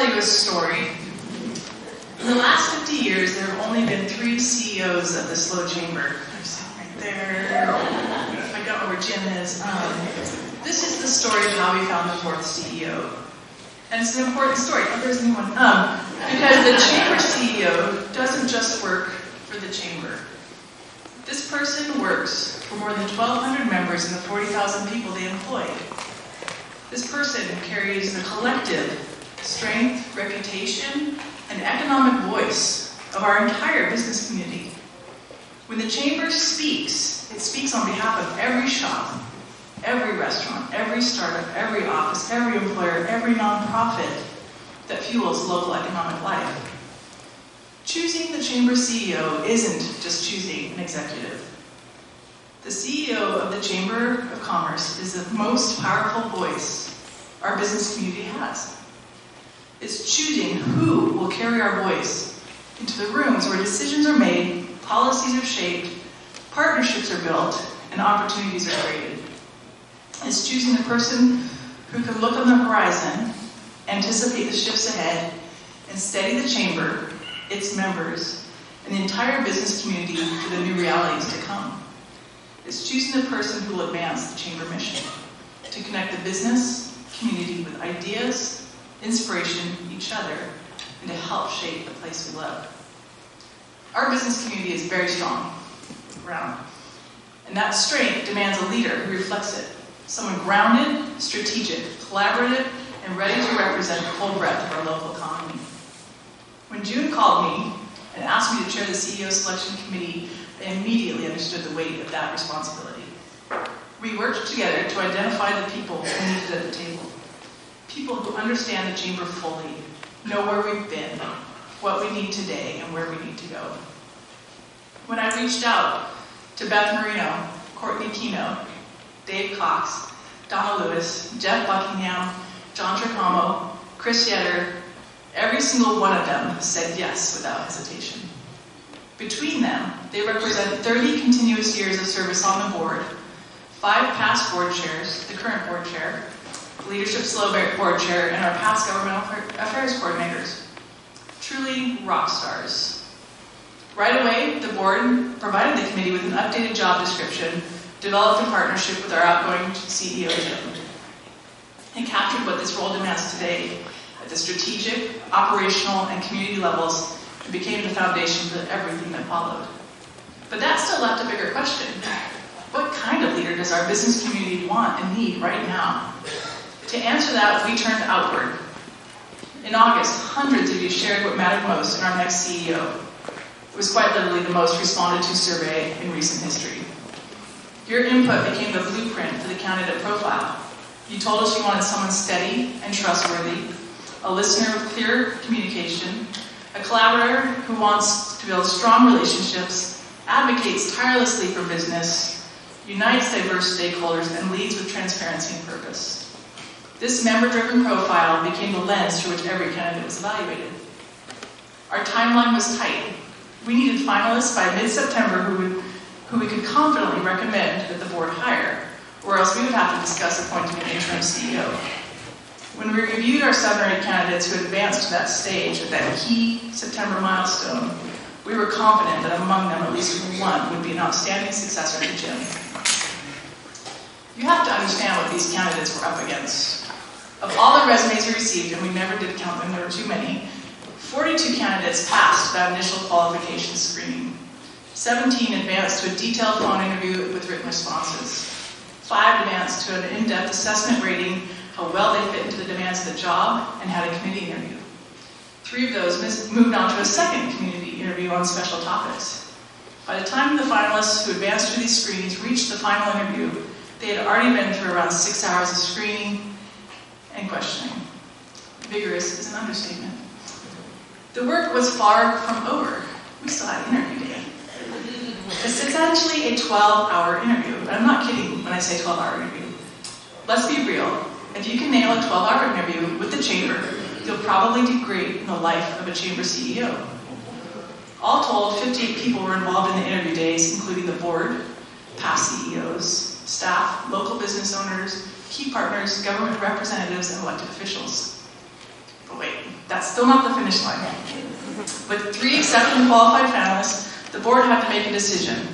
tell you a story. In the last 50 years, there have only been 3 CEOs of the SLO Chamber. There's him right there. I don't know where Jim is. This is the story of how we found the 4th CEO. And it's an important story. Oh, there's a new one. Because the Chamber CEO doesn't just work for the Chamber. This person works for more than 1,200 members and the 40,000 people they employ. This person carries the collective strength, reputation, and economic voice of our entire business community. When the Chamber speaks, it speaks on behalf of every shop, every restaurant, every startup, every office, every employer, every nonprofit that fuels local economic life. Choosing the Chamber CEO isn't just choosing an executive. The CEO of the Chamber of Commerce is the most powerful voice our business community has. It's choosing who will carry our voice into the rooms where decisions are made, policies are shaped, partnerships are built, and opportunities are created. It's choosing the person who can look on the horizon, anticipate the shifts ahead, and steady the Chamber, its members, and the entire business community to the new realities to come. It's choosing the person who will advance the Chamber mission, to connect the business community with ideas, inspiration, each other, and to help shape the place we love. Our business community is very strong, round, and that strength demands a leader who reflects it. Someone grounded, strategic, collaborative, and ready to represent the full breadth of our local economy. When June called me and asked me to chair the CEO Selection Committee, I immediately understood the weight of that responsibility. We worked together to identify the people we needed at the table. People who understand the Chamber fully, know where we've been, what we need today, and where we need to go. When I reached out to Beth Marino, Courtney Kino, Dave Cox, Donna Lewis, Jeff Buckingham, John Tricamo, Chris Yetter, every single one of them said yes without hesitation. Between them, they represent 30 continuous years of service on the board, 5 past board chairs, the current board chair, Leadership SLO board chair, and our past governmental affairs coordinators. Truly rock stars. Right away, the board provided the committee with an updated job description developed in partnership with our outgoing CEO, Jim. It captured what this role demands today at the strategic, operational, and community levels, and became the foundation for everything that followed. But that still left a bigger question. What kind of leader does our business community want and need right now? To answer that, we turned outward. In August, hundreds of you shared what mattered most in our next CEO. It was quite literally the most responded to survey in recent history. Your input became the blueprint for the candidate profile. You told us you wanted someone steady and trustworthy, a listener with clear communication, a collaborator who wants to build strong relationships, advocates tirelessly for business, unites diverse stakeholders, and leads with transparency and purpose. This member-driven profile became the lens through which every candidate was evaluated. Our timeline was tight. We needed finalists by mid-September who we could confidently recommend that the board hire, or else we would have to discuss appointing an interim CEO. When we reviewed our 7 or 8 candidates who had advanced to that stage at that key September milestone, we were confident that among them at least one would be an outstanding successor to Jim. You have to understand what these candidates were up against. Of all the resumes we received, and we never did count them, there were too many, 42 candidates passed that initial qualification screening. 17 advanced to a detailed phone interview with written responses. 5 advanced to an in-depth assessment rating how well they fit into the demands of the job and had a committee interview. 3 of those moved on to a second community interview on special topics. By the time the finalists who advanced through these screenings reached the final interview, they had already been through around 6 hours of screening and questioning. Vigorous is an understatement. The work was far from over. We still had interview day. It's essentially a 12-hour interview, but I'm not kidding when I say 12-hour interview. Let's be real. If you can nail a 12-hour interview with the Chamber, you'll probably do great in the life of a Chamber CEO. All told, 58 people were involved in the interview days, including the board, past CEOs, staff, local business owners, key partners, government representatives, and elected officials. But wait. That's still not the finish line. With 3 accepted and qualified finalists, the board had to make a decision.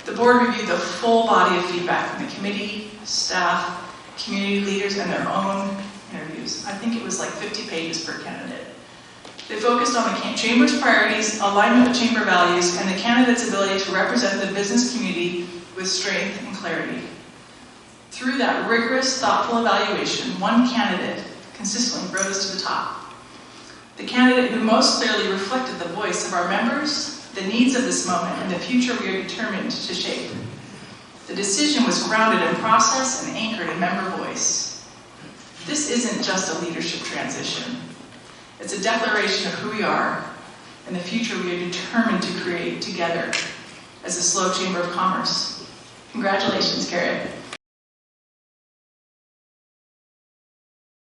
The board reviewed the full body of feedback from the committee, staff, community leaders, and their own interviews. I think it was like 50 pages per candidate. They focused on the Chamber's priorities, alignment with Chamber values, and the candidate's ability to represent the business community with strength and clarity. Through that rigorous, thoughtful evaluation, one candidate consistently rose to the top. The candidate who most clearly reflected the voice of our members, the needs of this moment, and the future we are determined to shape. The decision was grounded in process and anchored in member voice. This isn't just a leadership transition. It's a declaration of who we are and the future we are determined to create together as a SLO Chamber of Commerce. Congratulations, Garrett.